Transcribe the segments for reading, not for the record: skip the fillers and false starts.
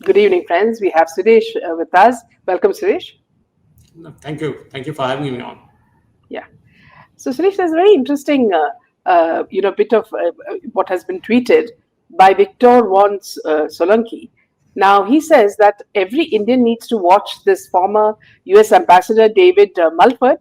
Good evening, friends. We have Suresh with us. Welcome, Suresh. No, thank you. Thank you for having me on. Yeah. So, Suresh, there's a very interesting, bit of what has been tweeted by Victor von Solanki. Now, he says that every Indian needs to watch this former US Ambassador David Mulford,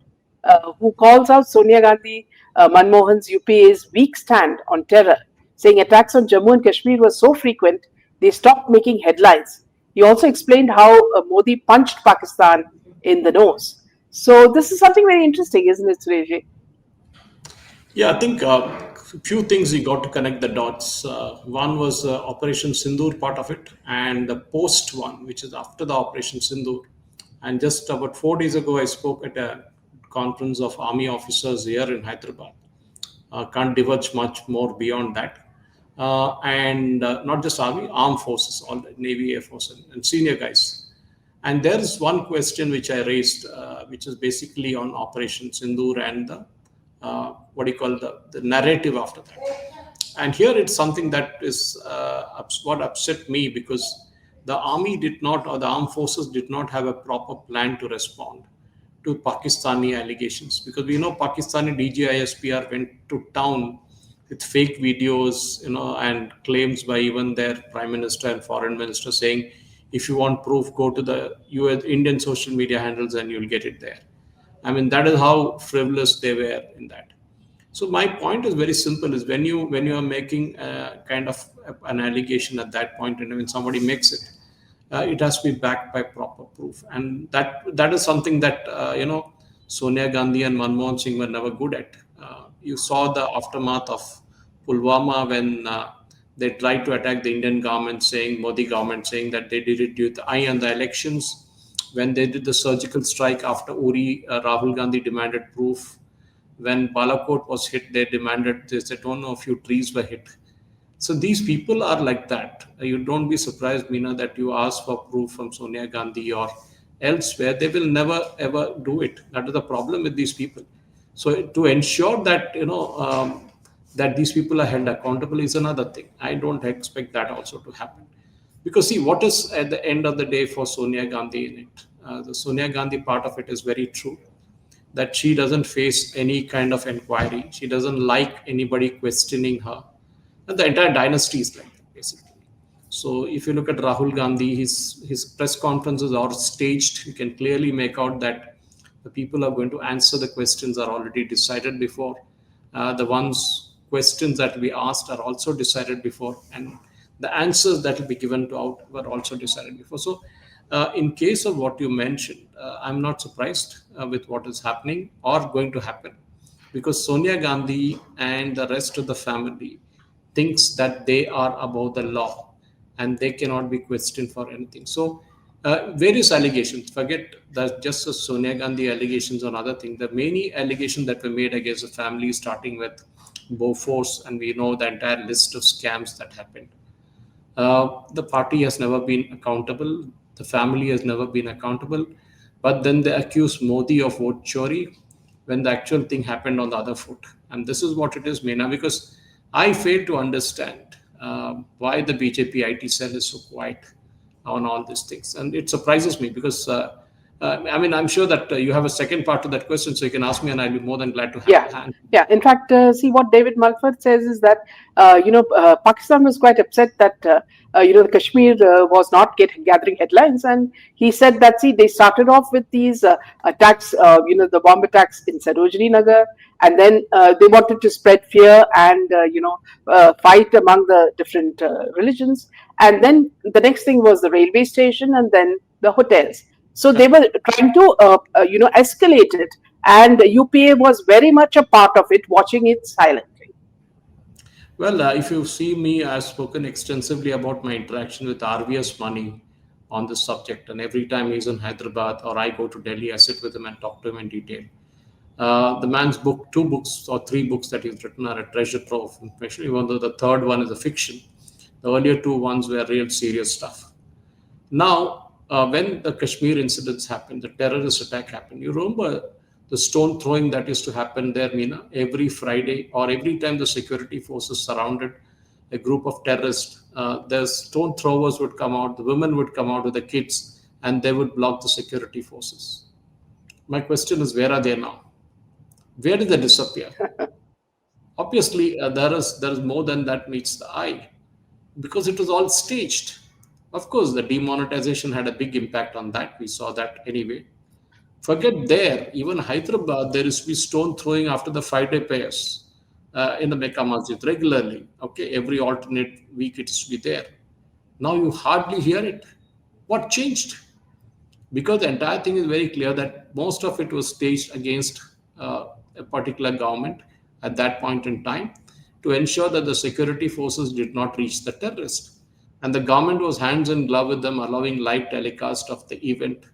who calls out Sonia Gandhi, Manmohan's UPA's weak stand on terror, saying attacks on Jammu and Kashmir were so frequent they stopped making headlines. He also explained how Modi punched Pakistan in the nose. So, this is something very interesting, isn't it, Suresh? Yeah, I think few things we got to connect the dots. One was Operation Sindoor part of it, and the post one, which is after the Operation Sindoor. And just about 4 days ago, I spoke at a conference of army officers here in Hyderabad. Can't diverge much more beyond that. And not just army, armed forces, all the Navy, Air Force, and senior guys. And there is one question which I raised, which is basically on Operation Sindoor and the what do you call the narrative after that. And here it's something that is what upset me because the army did not, or the armed forces did not have a proper plan to respond to Pakistani allegations, because we know Pakistani DGISPR went to town with fake videos, and claims by even their prime minister and foreign minister saying, if you want proof, go to the US Indian social media handles and you'll get it there. I mean, that is how frivolous they were in that. So my point is very simple: is when you are making kind of an allegation at that point, and when somebody makes it, it has to be backed by proper proof, and that is something that Sonia Gandhi and Manmohan Singh were never good at. You saw the aftermath of Pulwama when they tried to attack the Indian government, saying Modi government, saying that they did it with the eye on the elections. When they did the surgical strike after Uri, Rahul Gandhi demanded proof. When Balakot was hit, they demanded, they said, oh no, a few trees were hit. So these people are like that. You don't be surprised, Meena, that you ask for proof from Sonia Gandhi or elsewhere. They will never ever do it. That is the problem with these people. So to ensure that that these people are held accountable is another thing. I don't expect that also to happen, because see what is at the end of the day for Sonia Gandhi in it. The Sonia Gandhi part of it is very true, that she doesn't face any kind of inquiry. She doesn't like anybody questioning her. And the entire dynasty is like that, basically. So if you look at Rahul Gandhi, his press conferences are staged. You can clearly make out that the people are going to answer the questions are already decided before. The ones questions that will be asked are also decided before, and the answers that will be given to out were also decided before. So, in case of what you mentioned, I'm not surprised with what is happening or going to happen, because Sonia Gandhi and the rest of the family thinks that they are above the law and they cannot be questioned for anything. So, various allegations, forget that just the Sonia Gandhi allegations on other things, the many allegations that were made against the family, starting with Bofors, and we know the entire list of scams that happened. The party has never been accountable. The family has never been accountable. But then they accuse Modi of vote chori when the actual thing happened on the other foot. And this is what it is, Meena, because I fail to understand why the BJP IT cell is so quiet on all these things. And it surprises me because, I mean, I'm sure that you have a second part to that question, so you can ask me and I'll be more than glad to Yeah, hand. yeah. In fact, see what David Mulford says is that Pakistan was quite upset that the Kashmir was not gathering headlines, and he said that see they started off with these attacks, the bomb attacks in Sarojini Nagar, and then they wanted to spread fear and fight among the different religions, and then the next thing was the railway station, and then the hotels. So they were trying to escalate it, and UPA was very much a part of it, watching it silently. Well, if you see me, I've spoken extensively about my interaction with RVS Money on this subject. And every time he's in Hyderabad or I go to Delhi, I sit with him and talk to him in detail. The man's book, two books or three books that he's written are a treasure trove of information, even though the third one is a fiction. The earlier two ones were real serious stuff. Now, when the Kashmir incidents happened, the terrorist attack happened, you remember the stone throwing that used to happen there, Meena, every Friday or every time the security forces surrounded a group of terrorists. The stone throwers would come out, the women would come out with the kids, and they would block the security forces. My question is, where are they now? Where did they disappear? Obviously, there is more than that meets the eye, because it was all staged. Of course, the demonetization had a big impact on that. We saw that anyway. Forget there, even Hyderabad, there used to be stone throwing after the Friday prayers in the Mecca Masjid regularly. Okay, every alternate week it used to be there. Now you hardly hear it. What changed? Because the entire thing is very clear that most of it was staged against a particular government at that point in time to ensure that the security forces did not reach the terrorists. And the government was hands in glove with them, allowing live telecast of the event,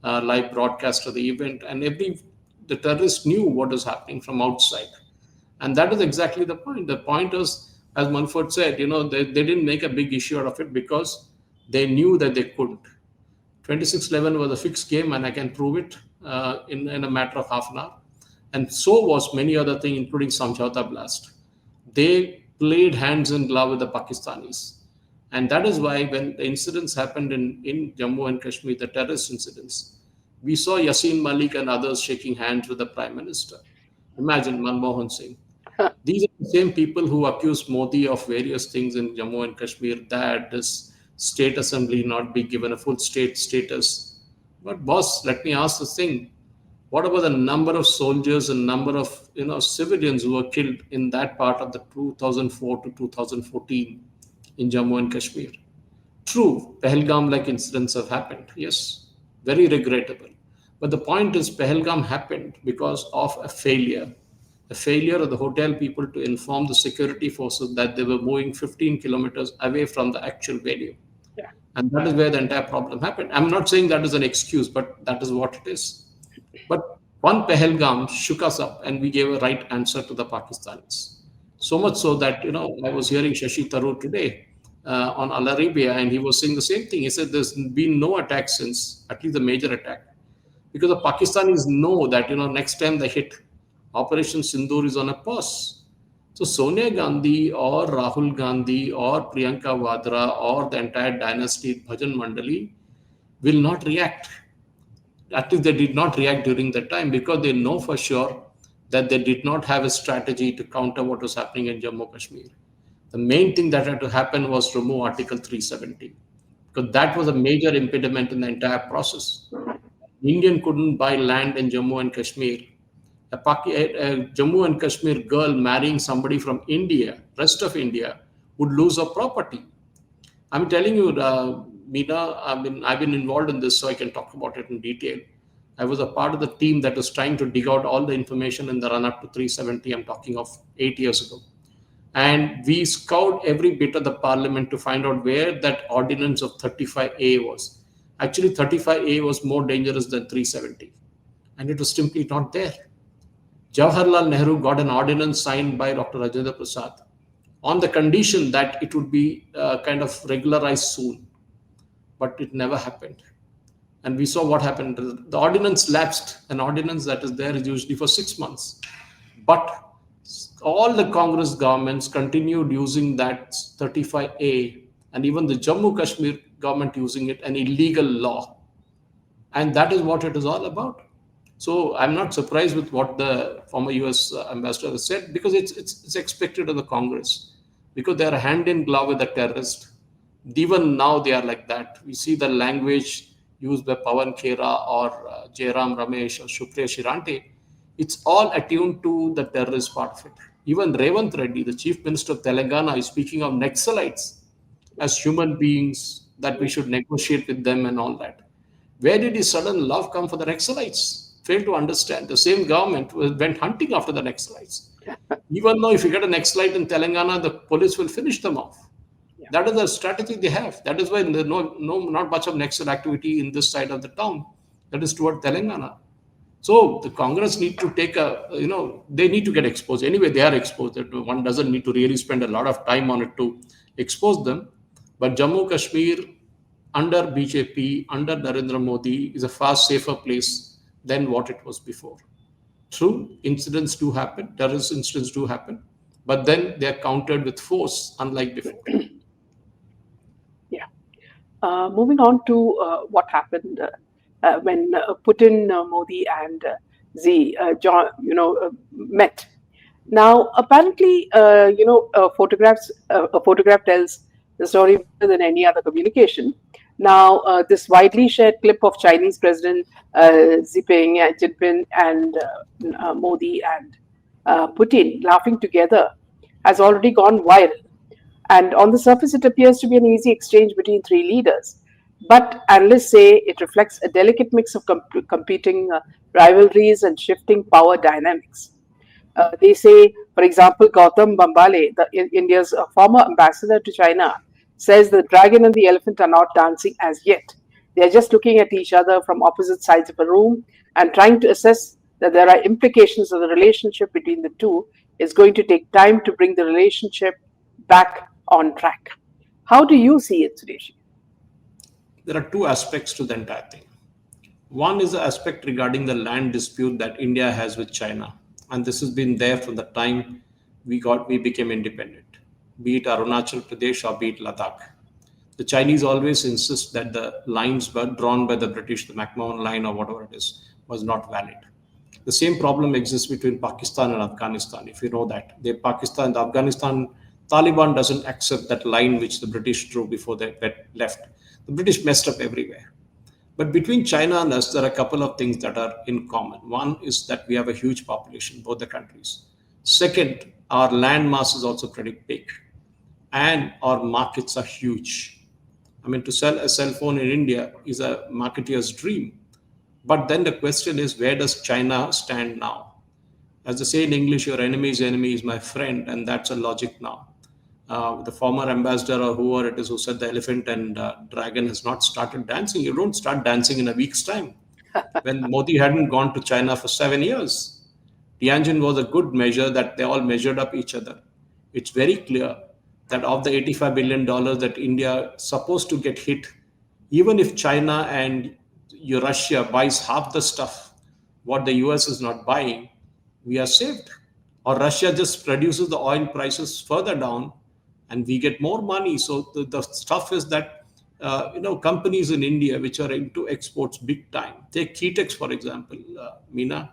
live broadcast of the event, and the terrorists knew what was happening from outside. And that is exactly the point. The point is, as Manford said, they didn't make a big issue out of it because they knew that they couldn't. 26-11 was a fixed game, and I can prove it in a matter of half an hour. And so was many other things, including Samjhauta Blast. They played hands in glove with the Pakistanis. And that is why when the incidents happened in Jammu and Kashmir, the terrorist incidents, we saw Yasin Malik and others shaking hands with the Prime Minister. Imagine Manmohan Singh. These are the same people who accuse Modi of various things in Jammu and Kashmir, that this state assembly not be given a full state status. But boss, let me ask this thing. What about the number of soldiers and number of civilians who were killed in that part of the 2004 to 2014 in Jammu and Kashmir? True, Pahalgam like incidents have happened. Yes, very regrettable. But the point is, Pahalgam happened because of a failure of the hotel people to inform the security forces that they were moving 15 kilometers away from the actual venue. Yeah. And that is where the entire problem happened. I'm not saying that is an excuse, but that is what it is. But one Pahalgam shook us up, and we gave a right answer to the Pakistanis. So much so that, I was hearing Shashi Tharoor today on Al Arabiya, and he was saying the same thing. He said there's been no attack since, at least the major attack, because the Pakistanis know that, next time they hit, Operation Sindoor is on a pause. So Sonia Gandhi or Rahul Gandhi or Priyanka Vadra or the entire dynasty Bhajan Mandali will not react. At least they did not react during that time, because they know for sure that they did not have a strategy to counter what was happening in Jammu Kashmir. The main thing that had to happen was remove Article 370, because that was a major impediment in the entire process. Indian couldn't buy land in Jammu and Kashmir. A Jammu and Kashmir girl marrying somebody from India, rest of India, would lose her property. I'm telling you, Meena, I've been involved in this, so I can talk about it in detail. I was a part of the team that was trying to dig out all the information in the run up to 370. I'm talking of 8 years ago. And we scoured every bit of the parliament to find out where that ordinance of 35A was. Actually, 35A was more dangerous than 370. And it was simply not there. Jawaharlal Nehru got an ordinance signed by Dr. Rajendra Prasad on the condition that it would be kind of regularized soon. But it never happened. And we saw what happened. The ordinance lapsed. An ordinance that is there is usually for 6 months. But all the Congress governments continued using that 35A, and even the Jammu Kashmir government using it, an illegal law. And that is what it is all about. So I'm not surprised with what the former US ambassador has said, because it's expected of the Congress, because they are hand in glove with the terrorist. Even now they are like that. We see the language used by Pawan Khera or Jairam Ramesh or Shukriya Shirante. It's all attuned to the terrorist part of it. Even Revant Reddy, the chief minister of Telangana, is speaking of Naxalites as human beings, that we should negotiate with them and all that. Where did his sudden love come for the Naxalites? Fail to understand. The same government went hunting after the Naxalites. Even though if you get a Naxalite in Telangana, the police will finish them off. Yeah. That is the strategy they have. That is why there's not much of Naxal activity in this side of the town. That is toward Telangana. So the Congress need to take they need to get exposed. Anyway, they are exposed. One doesn't need to really spend a lot of time on it to expose them. But Jammu Kashmir under BJP, under Narendra Modi, is a far safer place than what it was before. True, incidents do happen, terrorist incidents do happen, but then they are countered with force, unlike before. Yeah. Moving on to what happened when Putin, Modi, and John, met. Now, apparently, a photograph tells the story better than any other communication. Now, this widely shared clip of Chinese President Jinping and Modi and Putin laughing together has already gone viral. And on the surface, it appears to be an easy exchange between three leaders. But analysts say it reflects a delicate mix of competing rivalries and shifting power dynamics. They say, for example, Gautam Bambale, India's former ambassador to China, says the dragon and the elephant are not dancing as yet. They are just looking at each other from opposite sides of a room and trying to assess that there are implications of the relationship between the two. Is going to take time to bring the relationship back on track. How do you see it, Suresh? There are two aspects to the entire thing. One is the aspect regarding the land dispute that India has with China, and this has been there from the time we became independent, be it Arunachal Pradesh or be it Ladakh. The Chinese always insist that the lines were drawn by the British, the McMahon line or whatever it is, was not valid. The same problem exists between Pakistan and Afghanistan. If you know that, the Afghanistan Taliban doesn't accept that line which the British drew before they left. The British messed up everywhere. But between China and us, there are a couple of things that are in common. One is that we have a huge population, both the countries. Second, our land mass is also pretty big, and our markets are huge. I mean, to sell a cell phone in India is a marketeer's dream. But then the question is, where does China stand now? As they say in English, your enemy's enemy is my friend, and that's a logic now. The former ambassador or whoever it is who said the elephant and dragon has not started dancing. You don't start dancing in a week's time. When Modi hadn't gone to China for 7 years, Tianjin was a good measure that they all measured up each other. It's very clear that of the $85 billion that India is supposed to get hit, even if China and Russia buys half the stuff what the US is not buying, we are saved. Or Russia just produces the oil prices further down and we get more money. So the stuff is that companies in India which are into exports big time. Take Kitex for example, Meena.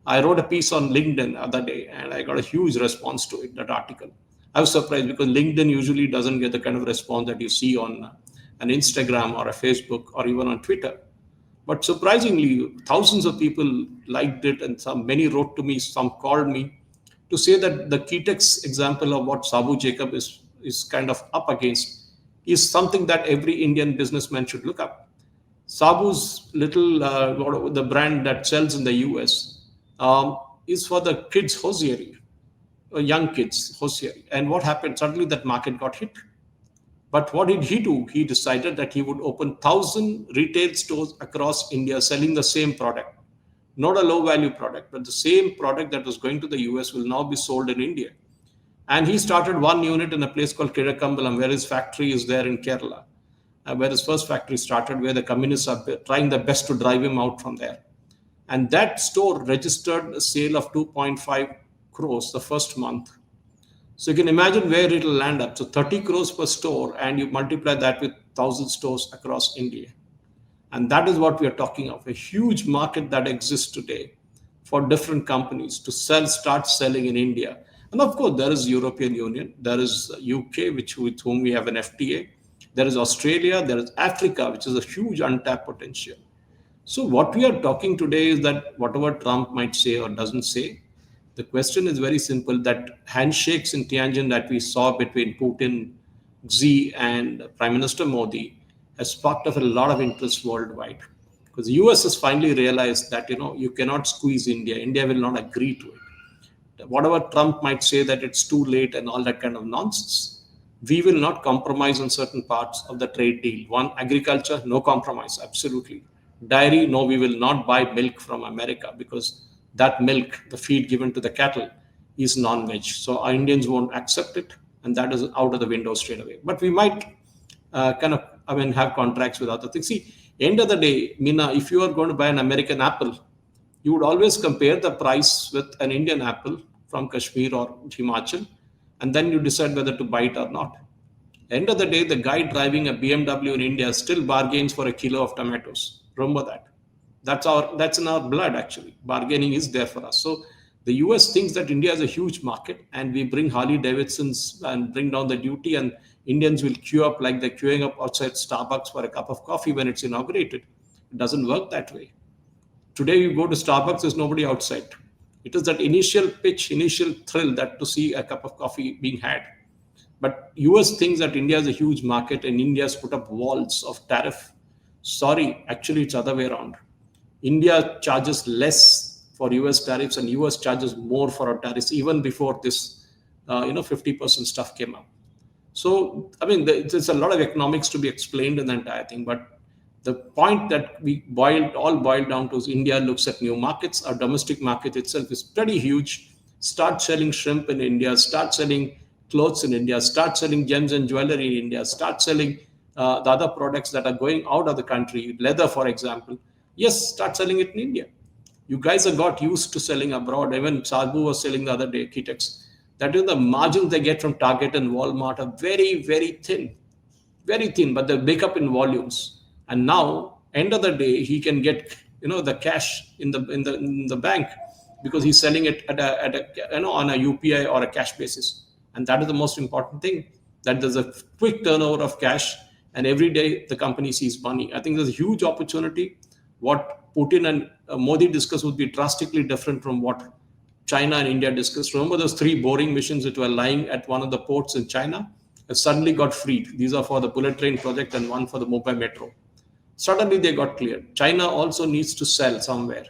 I wrote a piece on LinkedIn the other day and I got a huge response to it, that article. I was surprised because LinkedIn usually doesn't get the kind of response that you see on an Instagram or a Facebook or even on Twitter. But surprisingly, thousands of people liked it, and many wrote to me, some called me to say that the Kitex example of what Sabu Jacob is kind of up against is something that every Indian businessman should look up. Sabu's little the brand that sells in the US is for the kids hosiery, young kids hosiery. And what happened? Suddenly that market got hit. But what did he do? He decided that he would open 1,000 retail stores across India selling the same product. Not a low value product, but the same product that was going to the US will now be sold in India. And he started one unit in a place called Kirakambalam, where his factory is there in Kerala, where his first factory started, where the communists are trying their best to drive him out from there. And that store registered a sale of 2.5 crores the first month. So you can imagine where it'll land up. So 30 crores per store, and you multiply that with 1,000 stores across India. And that is what we are talking of, a huge market that exists today for different companies to start selling in India. And of course, there is European Union, there is UK, with whom we have an FTA, there is Australia, there is Africa, which is a huge untapped potential. So what we are talking today is that whatever Trump might say or doesn't say, the question is very simple, that handshakes in Tianjin that we saw between Putin, Xi, and Prime Minister Modi has sparked up a lot of interest worldwide. Because the US has finally realized that you cannot squeeze India. India will not agree to it. Whatever Trump might say that it's too late and all that kind of nonsense, we will not compromise on certain parts of the trade deal. One, agriculture, no compromise, absolutely. Dairy, no, we will not buy milk from America because that milk, the feed given to the cattle, is non-veg. So our Indians won't accept it, and that is out of the window straight away. But we might have contracts with other things. See, end of the day, Meena, if you are going to buy an American apple, you would always compare the price with an Indian apple from Kashmir or Himachal, and then you decide whether to buy it or not. End of the day, the guy driving a BMW in India still bargains for a kilo of tomatoes. Remember that. That's in our blood actually. Bargaining is there for us. So the US thinks that India is a huge market, and we bring Harley Davidsons and bring down the duty, and Indians will queue up like they're queuing up outside Starbucks for a cup of coffee when it's inaugurated. It doesn't work that way. Today you go to Starbucks, there's nobody outside. It is that initial pitch, initial thrill that to see a cup of coffee being had. But US thinks that India is a huge market and India has put up walls of tariff. Sorry, actually it's other way around. India charges less for US tariffs and US charges more for our tariffs even before this 50% stuff came up. So, I mean, there's a lot of economics to be explained in the entire thing. But the point that we boiled down to is India looks at new markets. Our domestic market itself is pretty huge. Start selling shrimp in India, start selling clothes in India, start selling gems and jewelry in India, start selling the other products that are going out of the country, leather, for example. Yes, start selling it in India. You guys have got used to selling abroad. Even Sadhu was selling the other day, Kitex. That is, the margins they get from Target and Walmart are very, very thin, but they make up in volumes. And now, end of the day, he can get the cash in the bank because he's selling it on a UPI or a cash basis. And that is the most important thing. That there's a quick turnover of cash, and every day the company sees money. I think there's a huge opportunity. What Putin and Modi discussed would be drastically different from what China and India discussed. Remember those 3 boring missions that were lying at one of the ports in China? Have suddenly got freed. These are for the bullet train project and one for the Mumbai metro. Suddenly they got cleared. China also needs to sell somewhere.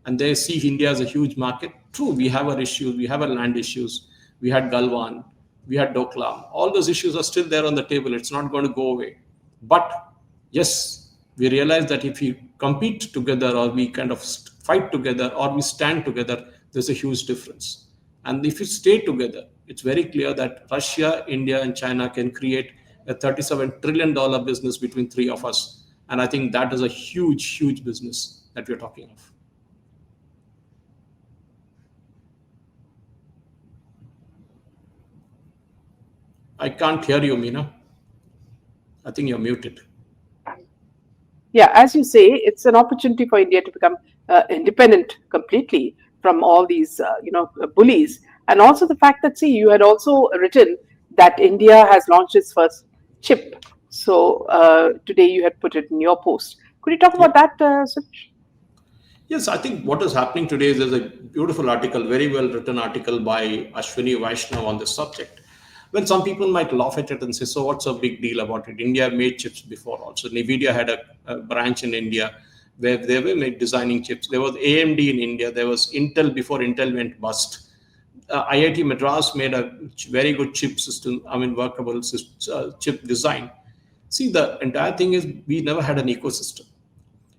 And they see India as a huge market. True, we have our issues. We have our land issues. We had Galwan. We had Doklam. All those issues are still there on the table. It's not going to go away. But yes, we realize that if we compete together or we kind of fight together or we stand together, there's a huge difference. And if we stay together, it's very clear that Russia, India, and China can create a $37 trillion business between 3 of us. And I think that is a huge, huge business that we're talking of. I can't hear you, Meena. I think you're muted. Yeah, as you say, it's an opportunity for India to become independent completely from all these, bullies. And also the fact that, see, you had also written that India has launched its first chip. So today you had put it in your post. Could you talk Yeah. about that, Suresh? Yes, I think what is happening today is there's a beautiful article, very well written article by Ashwini Vaishnav on this subject. Well, some people might laugh at it and say, so what's a big deal about it? India made chips before also. NVIDIA had a branch in India where they were designing chips. There was AMD in India. There was Intel before Intel went bust. IIT Madras made a very good chip system, workable chip design. See, the entire thing is we never had an ecosystem.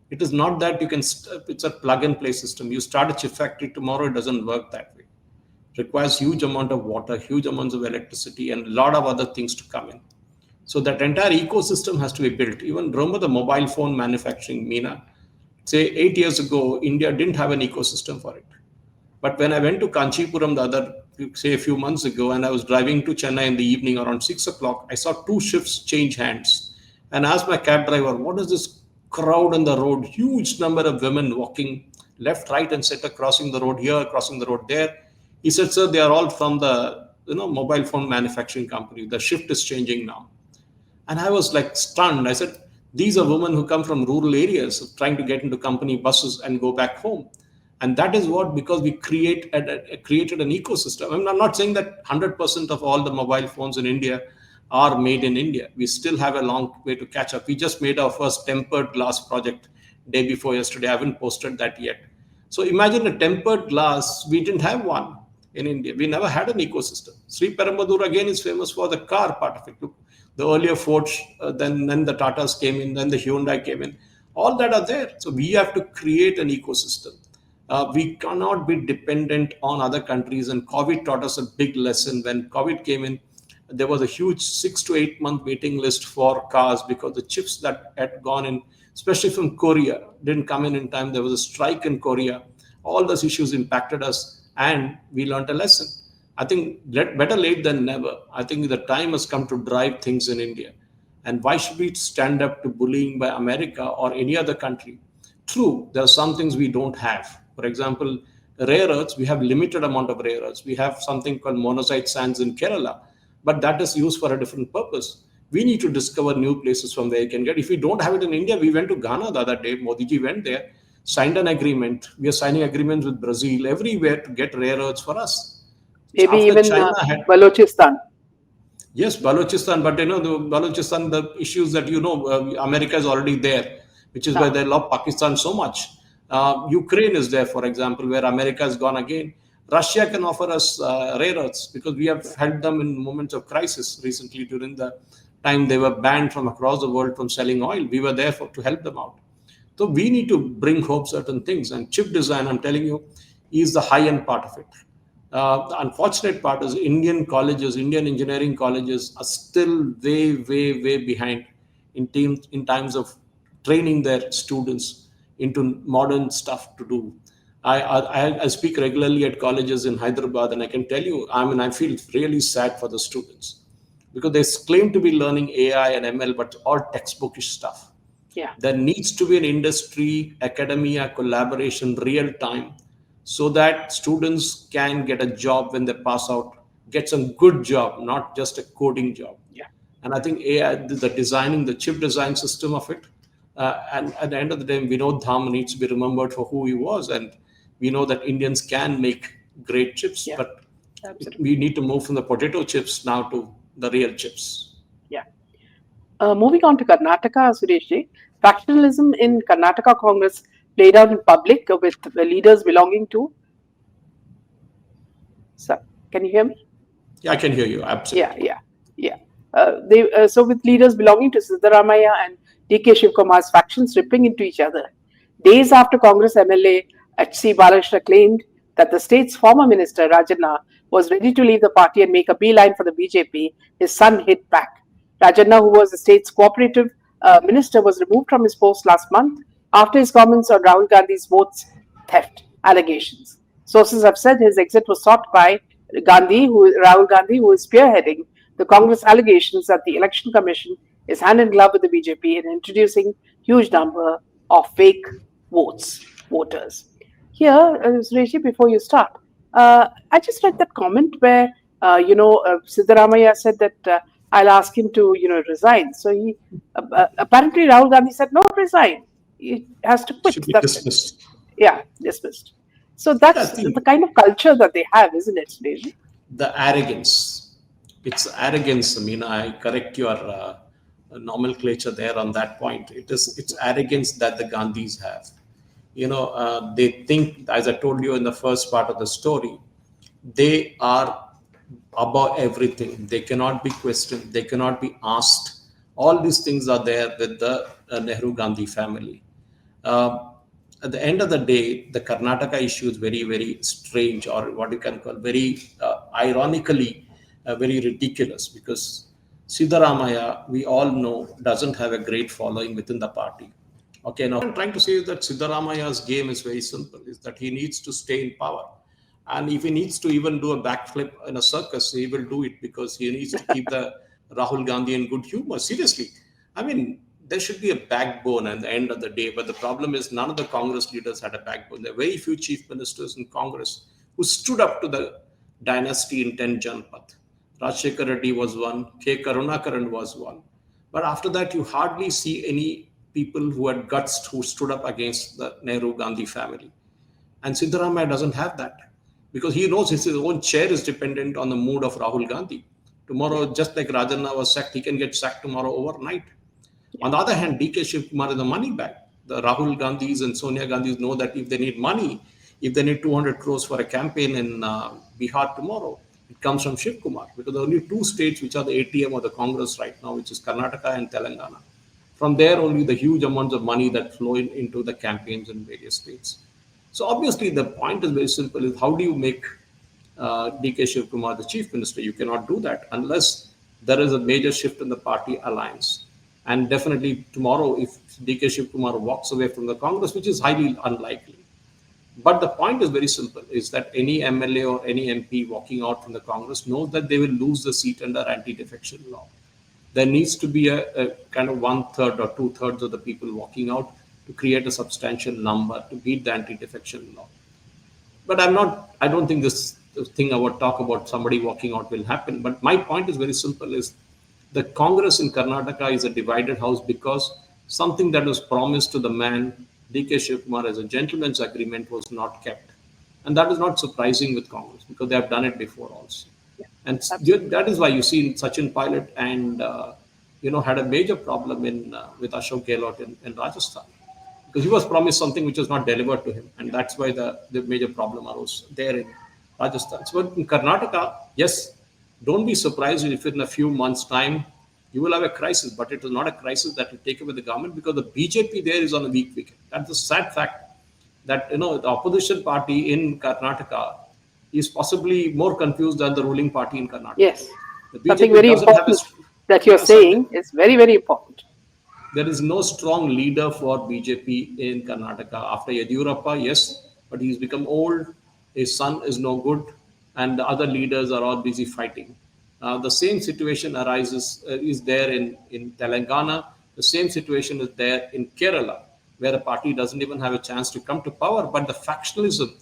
It is not that you can, it's a plug and play system. You start a chip factory tomorrow, it doesn't work that way. It requires huge amount of water, huge amounts of electricity, and a lot of other things to come in. So that entire ecosystem has to be built. Even remember the mobile phone manufacturing, Meena. Say 8 years ago, India didn't have an ecosystem for it. But when I went to Kanchipuram a few months ago, and I was driving to Chennai in the evening around 6 o'clock, I saw 2 shifts change hands. And asked my cab driver, what is this crowd on the road? Huge number of women walking left, right, and center, crossing the road here, crossing the road there. He said, sir, they are all from the mobile phone manufacturing company. The shift is changing now. And I was like stunned. I said, these are women who come from rural areas trying to get into company buses and go back home. And that is what, because we created an ecosystem. I'm not saying that 100% of all the mobile phones in India are made in India. We still have a long way to catch up. We just made our first tempered glass project day before yesterday. I haven't posted that yet. So imagine a tempered glass. We didn't have one in India. We never had an ecosystem. Sri Perumbudur again is famous for the car part of it. Look, the earlier Fords, then the Tatas came in, then the Hyundai came in. All that are there. So we have to create an ecosystem. We cannot be dependent on other countries. And COVID taught us a big lesson. When COVID came in, there was a huge 6 to 8 month waiting list for cars because the chips that had gone in, especially from Korea, didn't come in time. There was a strike in Korea. All those issues impacted us, and we learned a lesson. I think better late than never. I think the time has come to drive things in India. And why should we stand up to bullying by America or any other country? True, there are some things we don't have. For example, rare earths, we have limited amount of rare earths. We have something called monazite sands in Kerala, but that is used for a different purpose. We need to discover new places from where you can get. If we don't have it in India, we went to Ghana the other day. Modi ji went there, signed an agreement. We are signing agreements with Brazil everywhere to get rare earths for us. Maybe After even China had, Balochistan. yes, Balochistan, but the Balochistan, the issues that America is already there, which is why Ah, they love Pakistan so much. Ukraine is there, for example, where America has gone again. Russia can offer us rare earths because we have helped them in moments of crisis recently during the time they were banned from across the world from selling oil. We were there to help them out. So we need to bring home certain things. And chip design, I'm telling you, is the high end part of it. The unfortunate part is Indian colleges, Indian engineering colleges are still way, way, way behind in times of training their students into modern stuff to do. I speak regularly at colleges in Hyderabad, and I can tell you, I feel really sad for the students because they claim to be learning AI and ML, but all textbookish stuff. yeah. There needs to be an industry academia collaboration real time so that students can get a job when they pass out, get some good job, not just a coding job. Yeah. And I think AI, the designing, the chip design system of it, and at the end of the day, Vinod Dham needs to be remembered for who he was. And we know that Indians can make great chips, Yeah. but Absolutely. we need to move from the potato chips now to the real chips. Yeah. Moving on to Karnataka, Sureshji, factionalism in Karnataka Congress played out in public with the leaders belonging to. So, can you hear me? Yeah, I can hear you. Yeah, Absolutely. yeah, yeah. So with leaders belonging to Siddaramaya and DK Shivkumar's factions ripping into each other, days after Congress MLA H.C. Balakrishna claimed that the state's former minister Rajanna was ready to leave the party and make a beeline for the BJP, his son hit back. Rajanna, who was the state's cooperative minister, was removed from his post last month after his comments on Rahul Gandhi's votes theft allegations. Sources have said his exit was sought by Rahul Gandhi, who is spearheading the Congress allegations that the Election Commission is hand in glove with the BJP in introducing huge number of fake voters. Here, Sureshi, before you start, I just read that comment where Siddaramaya said that I'll ask him to resign. So he apparently Rahul Gandhi said no, resign. He has to quit. Should be That's it. dismissed. Yeah, dismissed. So Yeah, I that's the think kind of culture that they have, isn't it, Suresh? the arrogance. It's arrogance. I mean, I correct your nomenclature there on that point. It's arrogance that the Gandhis have. They think, as I told you in the first part of the story, they are above everything. They cannot be questioned. They cannot be asked. All these things are there with the Nehru Gandhi family. Uh, at the end of the day, the Karnataka issue is very, very strange, or what you can call very ironically very ridiculous, because Siddaramaya, we all know, doesn't have a great following within the party. Okay, now what I'm trying to say is that Siddaramaya's game is very simple: is that he needs to stay in power, and if he needs to even do a backflip in a circus, he will do it because he needs to keep the Rahul Gandhi in good humor. Seriously, I mean, there should be a backbone at the end of the day. But the problem is, none of the Congress leaders had a backbone. There are very few chief ministers in Congress who stood up to the dynasty in 10 Janpath. Rajshekar Reddy was one, K. Karunakaran was one. But after that, you hardly see any people who had guts who stood up against the Nehru Gandhi family. And Siddaramaya doesn't have that because he knows his own chair is dependent on the mood of Rahul Gandhi. Yeah, Tomorrow, just like Rajanna was sacked, he can get sacked tomorrow overnight. yeah, On the other hand, DK Shivkumar is the money bag. The Rahul Gandhis and Sonia Gandhis know that if they need money, if they need 200 crores for a campaign in Bihar tomorrow, it comes from Shivkumar, because there are only two states which are the ATM of the Congress right now, which is Karnataka and Telangana. From there, only the huge amounts of money that flow into the campaigns in various states. So obviously, the point is very simple: is how do you make DK Shivkumar the chief minister? You cannot do that unless there is a major shift in the party alliance. And definitely tomorrow, if DK Shivkumar walks away from the Congress, which is highly unlikely, But the point is very simple: is that any MLA or any MP walking out from the Congress knows that they will lose the seat under anti-defection law. There needs to be a kind of one third or two thirds of the people walking out to create a substantial number to beat the anti-defection law. But I don't think this thing I would talk about somebody walking out will happen. But my point is very simple: is the Congress in Karnataka is a divided house because something that was promised to the man DK Shivkumar as a gentleman's agreement was not kept. And that is not surprising with Congress because they have done it before also. Yeah, And absolutely. that is why you see Sachin Pilot and had a major problem in with Ashok Gehlot in Rajasthan because he was promised something which was not delivered to him, and that's why the major problem arose there in Rajasthan. So in Karnataka, yes, don't be surprised if in a few months' time you will have a crisis, but it is not a crisis that will take away the government because the BJP there is on a weak wicket. That's the sad fact that the opposition party in Karnataka is possibly more confused than the ruling party in Karnataka. Yes. The Something BJP very doesn't have a important that you're yeah, so saying is very, very important. there is no strong leader for BJP in Karnataka. After Yediyurappa, yes, but he's become old. His son is no good, and the other leaders are all busy fighting. The same situation arises is there in Telangana. The same situation is there in Kerala, where a party doesn't even have a chance to come to power. But the factionalism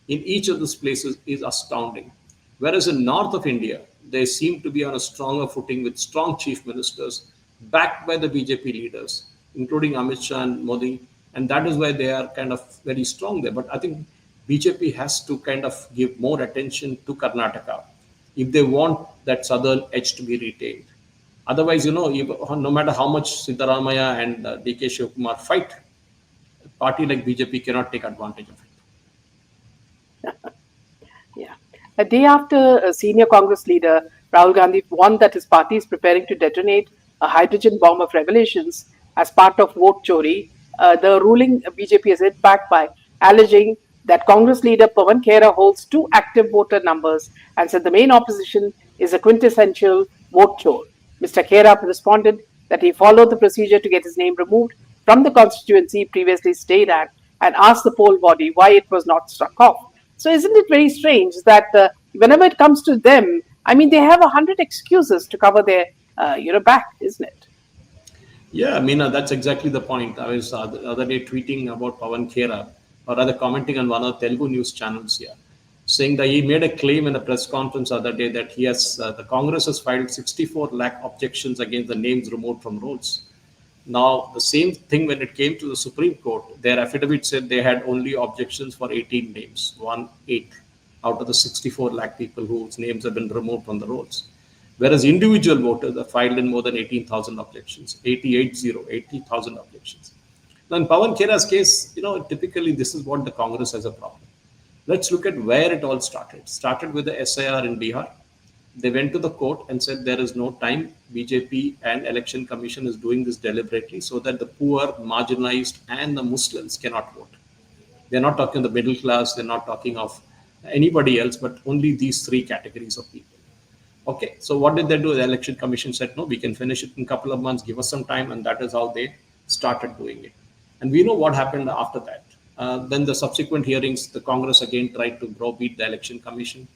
in each of these places is astounding. Whereas in north of India, they seem to be on a stronger footing with strong chief ministers backed by the BJP leaders, including Amit Shah and Modi. And that is why they are kind of very strong there. But I think BJP has to kind of give more attention to Karnataka if they want that southern edge to be retained. Otherwise, no matter how much Siddaramaya and DK Shivkumar fight, a party like BJP cannot take advantage of it. Yeah. A day after a senior Congress leader, Rahul Gandhi, warned that his party is preparing to detonate a hydrogen bomb of revelations as part of vote chori, the ruling BJP has hit back by alleging that Congress leader Pawan Khera holds two active voter numbers and said the main opposition is a quintessential vote chore. Mr. Khera responded that he followed the procedure to get his name removed from the constituency previously stayed at and asked the poll body why it was not struck off. So isn't it very strange that whenever it comes to them, I mean, they have 100 excuses to cover their, back, isn't it? Yeah, I mean, that's exactly the point. I was the other day tweeting about Pawan Khera, or rather commenting on one of the Telugu news channels here, saying that he made a claim in a press conference the other day that the Congress has filed 64 lakh objections against the names removed from rolls. Now, the same thing when it came to the Supreme Court, their affidavit said they had only objections for 18 names, 1/8 out of the 64 lakh people whose names have been removed from the rolls. Whereas individual voters have filed in more than 18,000 objections, 80,000 objections. Now, in Pawan Khera's case, typically this is what the Congress has a problem. Let's look at where it all started. It started with the SIR in Bihar. They went to the court and said there is no time. BJP and Election Commission is doing this deliberately so that the poor, marginalized, and the Muslims cannot vote. They're not talking the middle class. They're not talking of anybody else, but only these three categories of people. Okay, so what did they do? The Election Commission said, no, we can finish it in a couple of months, give us some time, and that is how they started doing it. And we know what happened after that. Then the subsequent hearings, the Congress again tried to browbeat the Election Commission,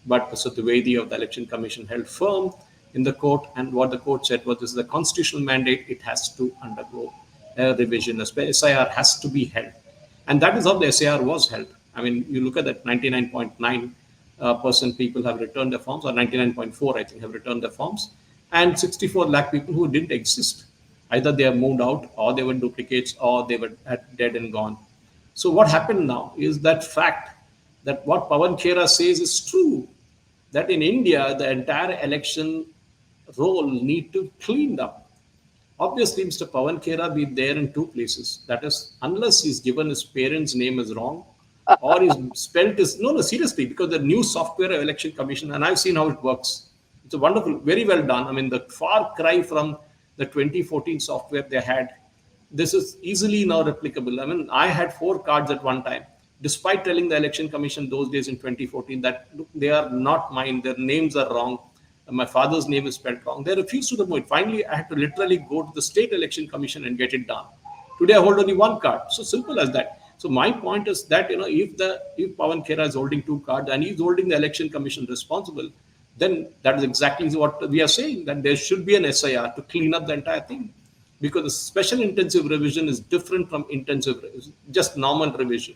but the Satyavedi of the Election Commission held firm in the court, and what the court said was this is a constitutional mandate, it has to undergo a revision. The SIR has to be held. And that is how the SIR was held. I mean, you look at that 99.9 percent people have returned their forms, or 99.4, I think, have returned their forms, and 64 lakh people who didn't exist. Either they have moved out, or they were duplicates, or they were dead and gone. So what happened now is that fact that what Pawan Khera says is true, that in India, the entire election role need to cleaned up. Obviously, Mr. Pawan Khera be there in two places. That is, unless he's given his parents' name as wrong, or he's spelled his no, seriously, because the new software of Election Commission, and I've seen how it works. It's a wonderful, very well done. I mean, the far cry from the 2014 software they had. This is easily now replicable. I mean, I had 4 cards at one time, despite telling the Election Commission those days in 2014 that look, they are not mine, their names are wrong. My father's name is spelled wrong. They refused to remove it. Finally, I had to literally go to the State Election Commission and get it done. Today, I hold only 1 card. So simple as that. So my point is that if Pawan Khera is holding two cards and he's holding the election commission responsible, then that is exactly what we are saying, that there should be an SIR to clean up the entire thing, because the special intensive revision is different from intensive revision, just normal revision.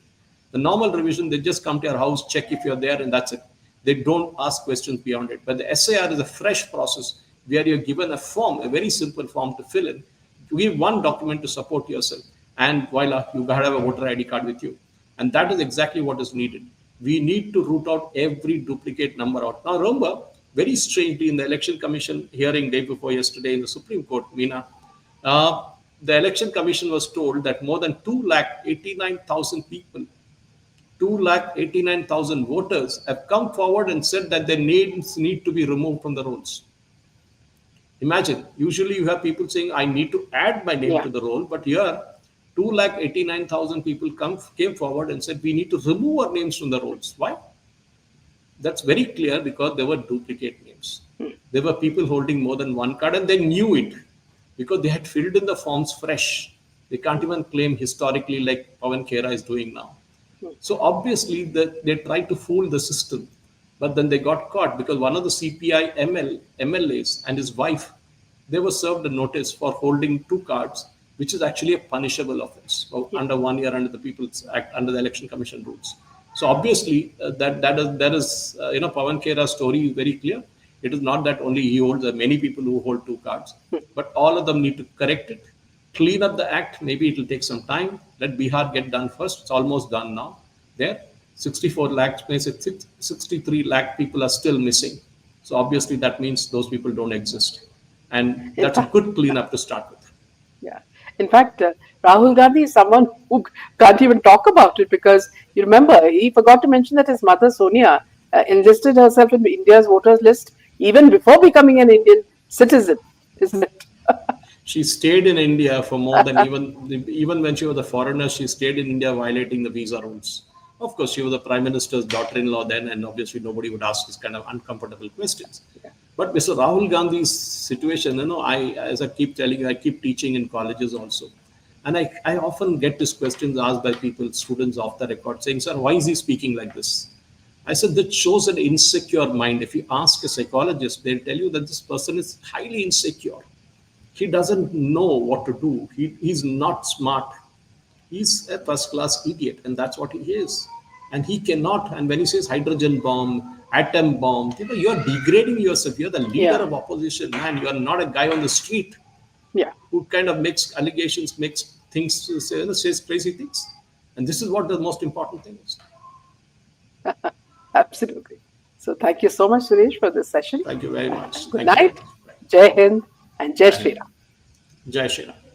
The normal revision, they just come to your house, check if you're there, and that's it. They don't ask questions beyond it. But the SIR is a fresh process where you're given a form, a very simple form to fill in. You give one document to support yourself, and voila, you have a voter ID card with you. And that is exactly what is needed. We need to root out every duplicate number out. Now, remember, very strangely, in the Election Commission hearing day before yesterday in the Supreme Court, Meena, the Election Commission was told that more than 289,000 people, 289,000 voters have come forward and said that their names need to be removed from the rolls. Imagine, usually you have people saying, I need to add my name Yeah. to the roll, but here, 289,000 people came forward and said, we need to remove our names from the rolls. Why? That's very clear, because there were duplicate names. There were people holding more than one card, and they knew it because they had filled in the forms fresh. They can't even claim historically like Pawan Khera is doing now. So obviously they tried to fool the system, but then they got caught because one of the CPI MLAs and his wife, they were served a notice for holding two cards, which is actually a punishable offense under 1 year under the People's Act, under the Election Commission rules. So obviously that is Pawan Khera's story is very clear. It is not that only he holds, there are many people who hold two cards, but all of them need to correct it, clean up the act. Maybe it will take some time. Let Bihar get done first. It's almost done now. There, 64 lakhs, 63 lakh people are still missing. So obviously that means those people don't exist. And In that's a fact, good cleanup to start with. yeah. In fact, Rahul Gandhi is someone who can't even talk about it because you remember he forgot to mention that his mother Sonia enlisted herself in India's voters list even before becoming an Indian citizen, isn't it? She stayed in India for more than even when she was a foreigner. She stayed in India violating the visa rules. Of course, she was the prime minister's daughter-in-law then, and obviously nobody would ask these kind of uncomfortable questions. But Mr. Rahul Gandhi's situation, as I keep telling you, I keep teaching in colleges also, and I often get these questions asked by people, students off the record, saying, "Sir, why is he speaking like this?" I said that shows an insecure mind. If you ask a psychologist, they'll tell you that this person is highly insecure. He doesn't know what to do. He's not smart. He's a first class idiot, and that's what he is. And he cannot. And when he says hydrogen bomb, atom bomb, you're degrading yourself. You're the leader Yeah. of opposition, man. You're not a guy on the street Yeah. who kind of makes allegations, makes things, says crazy things. And this is what the most important thing is. Absolutely. So thank you so much, Suresh, for this session. Thank you very much. Good Thank you very night. much. Jai Hind and Jai Jai Shri Hind. Ram. Jai Shri Ram.